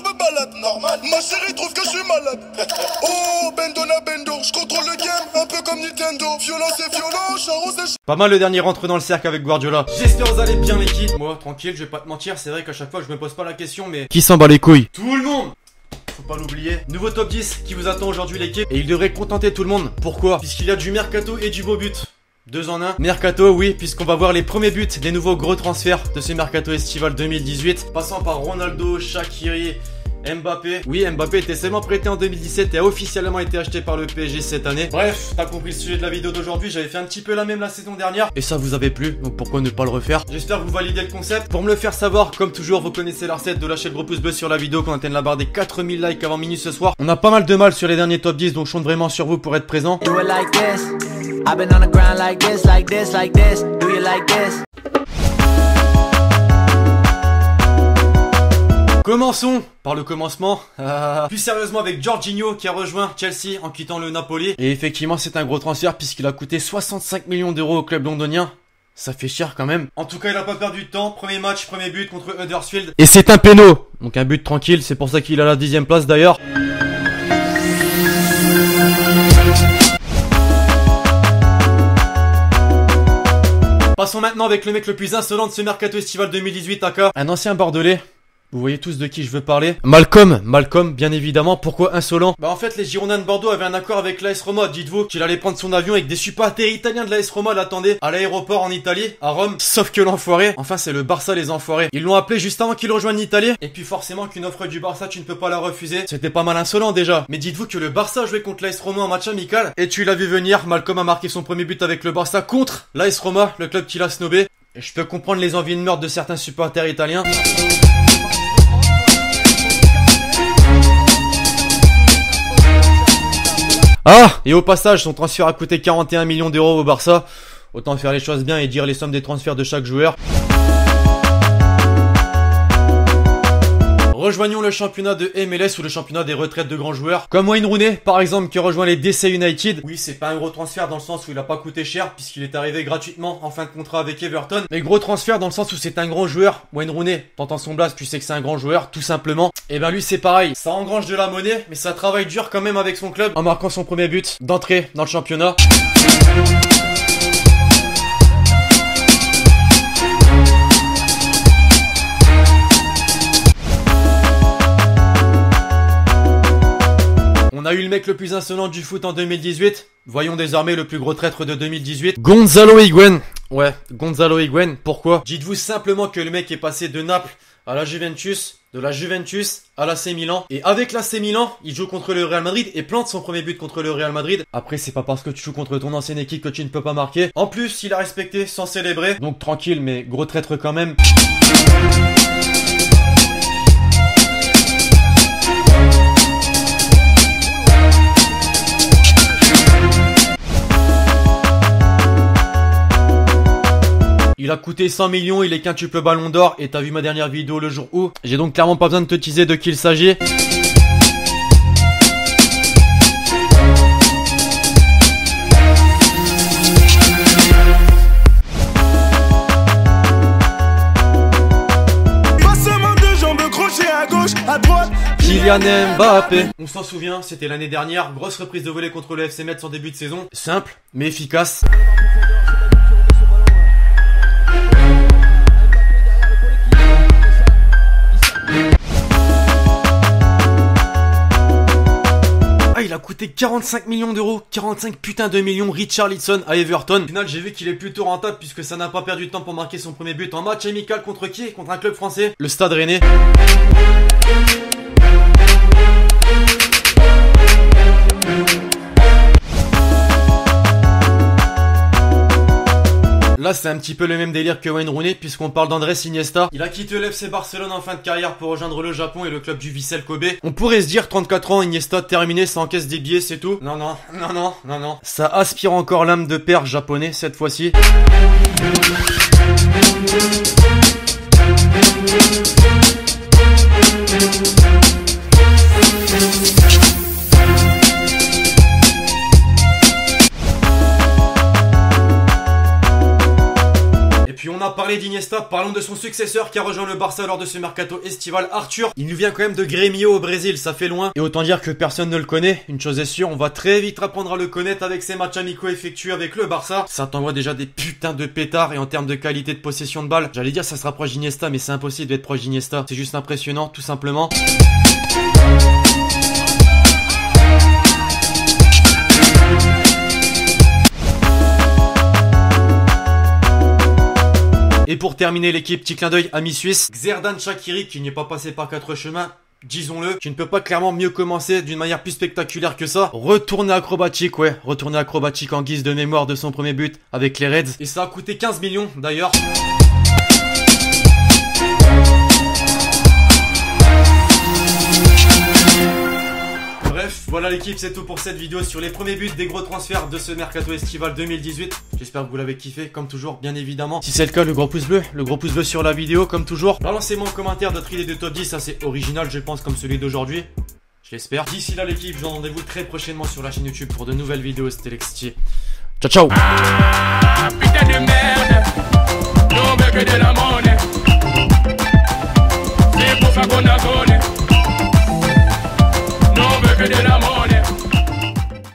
je me balade. Normal. Ma chérie trouve que je suis malade. Oh, bendo na bendo. Je contrôle le game, un peu comme Nintendo. Violence et violent, charros et Pas mal le dernier rentre dans le cercle avec Guardiola. J'espère que vous allez bien l'équipe. Moi, tranquille, je vais pas te mentir, c'est vrai qu'à chaque fois je me pose pas la question, mais... Qui s'en bat les couilles? Tout le monde! Faut pas l'oublier. Nouveau top 10 qui vous attend aujourd'hui l'équipe. Et il devrait contenter tout le monde. Pourquoi? Puisqu'il y a du mercato et du beau but. 2 en 1. Mercato, oui, puisqu'on va voir les premiers buts des nouveaux gros transferts de ce mercato estival 2018. Passant par Ronaldo, Shaqiri, Mbappé. Oui, Mbappé était seulement prêté en 2017 et a officiellement été acheté par le PSG cette année. Bref, t'as compris le sujet de la vidéo d'aujourd'hui. J'avais fait un petit peu la même la saison dernière et ça vous avait plu, donc pourquoi ne pas le refaire? J'espère que vous validez le concept. Pour me le faire savoir, comme toujours, vous connaissez la recette de lâcher le gros pouce bleu sur la vidéo quand on atteigne la barre des 4000 likes avant minuit ce soir. On a pas mal de mal sur les derniers top 10, donc je compte vraiment sur vous pour être présent. Commençons par le commencement, plus sérieusement avec Jorginho qui a rejoint Chelsea en quittant le Napoli. Et effectivement c'est un gros transfert puisqu'il a coûté 65 millions d'euros au club londonien. Ça fait cher quand même. En tout cas il a pas perdu de temps, premier match, premier but contre Huddersfield. Et c'est un péno, donc un but tranquille, c'est pour ça qu'il a la 10e place d'ailleurs. Passons maintenant avec le mec le plus insolent de ce mercato estival 2018 AK. Un ancien bordelais. Vous voyez tous de qui je veux parler. Malcolm, bien évidemment. Pourquoi insolent? Bah en fait les Girondins de Bordeaux avaient un accord avec l'AS Roma. Dites-vous qu'il allait prendre son avion et que des supporters italiens de l'AS Roma l'attendaient à l'aéroport en Italie, à Rome. Sauf que l'enfoiré, enfin c'est le Barça les enfoirés, ils l'ont appelé juste avant qu'il rejoigne l'Italie. Et puis forcément qu'une offre du Barça tu ne peux pas la refuser. C'était pas mal insolent déjà. Mais dites-vous que le Barça jouait contre l'AS Roma en match amical. Et tu l'as vu venir, Malcolm a marqué son premier but avec le Barça contre l'AS Roma, le club qui l'a snobé. Et je peux comprendre les envies de meurtre de certains supporters italiens. Ah, et au passage, son transfert a coûté 41 millions d'euros au Barça. Autant faire les choses bien et dire les sommes des transferts de chaque joueur. Rejoignons le championnat de MLS ou le championnat des retraites de grands joueurs. Comme Wayne Rooney, par exemple, qui rejoint les DC United. Oui, c'est pas un gros transfert dans le sens où il a pas coûté cher, puisqu'il est arrivé gratuitement en fin de contrat avec Everton. Mais gros transfert dans le sens où c'est un grand joueur. Wayne Rooney, t'entends son blast, tu sais que c'est un grand joueur, tout simplement. Et ben lui, c'est pareil. Ça engrange de la monnaie, mais ça travaille dur quand même avec son club, en marquant son premier but d'entrée dans le championnat. On a eu le mec le plus insolent du foot en 2018. Voyons désormais le plus gros traître de 2018. Gonzalo Higuaín. Ouais, Gonzalo Higuaín. Pourquoi? Dites-vous simplement que le mec est passé de Naples à la Juventus, de la Juventus à l'AC Milan. Et avec l'AC Milan, il joue contre le Real Madrid et plante son premier but contre le Real Madrid. Après, c'est pas parce que tu joues contre ton ancienne équipe que tu ne peux pas marquer. En plus, il a respecté sans célébrer. Donc tranquille, mais gros traître quand même. Il a coûté 100 millions, il est quintuple ballon d'or et t'as vu ma dernière vidéo le jour où. J'ai donc clairement pas besoin de te teaser de qui il s'agit. passement de jambes crochet à gauche, à droite. Kylian Mbappé. On s'en souvient, c'était l'année dernière, grosse reprise de volée contre le FC Metz en début de saison. Simple, mais efficace. Il a coûté 45 millions d'euros, 45 putains de millions, Richarlison à Everton. Au final, j'ai vu qu'il est plutôt rentable puisque ça n'a pas perdu de temps pour marquer son premier but en match amical contre qui? Contre un club français, le Stade Rennais. Là, c'est un petit peu le même délire que Wayne Rooney puisqu'on parle d'Andrés Iniesta. Il a quitté le FC Barcelone en fin de carrière pour rejoindre le Japon et le club du Vissel Kobe. On pourrait se dire 34 ans, Iniesta terminé, ça encaisse des billets, c'est tout. Non, non, non, non, non, non. Ça aspire encore l'âme de père japonais cette fois-ci. parlé d'Iniesta, parlons de son successeur qui a rejoint le Barça lors de ce mercato estival, Arthur. Il nous vient quand même de Grêmio au Brésil, ça fait loin. Et autant dire que personne ne le connaît. Une chose est sûre, on va très vite apprendre à le connaître avec ses matchs amicaux effectués avec le Barça. Ça t'envoie déjà des putains de pétards et en termes de qualité de possession de balle, j'allais dire ça se rapproche d'Iniesta, mais c'est impossible d'être proche d'Iniesta. C'est juste impressionnant, tout simplement. Et pour terminer l'équipe, petit clin d'œil ami suisse, Xherdan Shaqiri qui n'est pas passé par 4 chemins. Disons-le, tu ne peux pas clairement mieux commencer d'une manière plus spectaculaire que ça. Retourner acrobatique, ouais, retourner acrobatique en guise de mémoire de son premier but avec les Reds. Et ça a coûté 15 millions d'ailleurs. Bref, voilà l'équipe, c'est tout pour cette vidéo sur les premiers buts des gros transferts de ce mercato estival 2018. J'espère que vous l'avez kiffé, comme toujours, bien évidemment. Si c'est le cas, le gros pouce bleu sur la vidéo, comme toujours. Balancez-moi en commentaire d'autres idées de top 10, ça c'est original, je pense, comme celui d'aujourd'hui. Je l'espère. D'ici là, l'équipe, je vous donne rendez-vous très prochainement sur la chaîne YouTube pour de nouvelles vidéos. C'était Lextier. Ciao, ciao.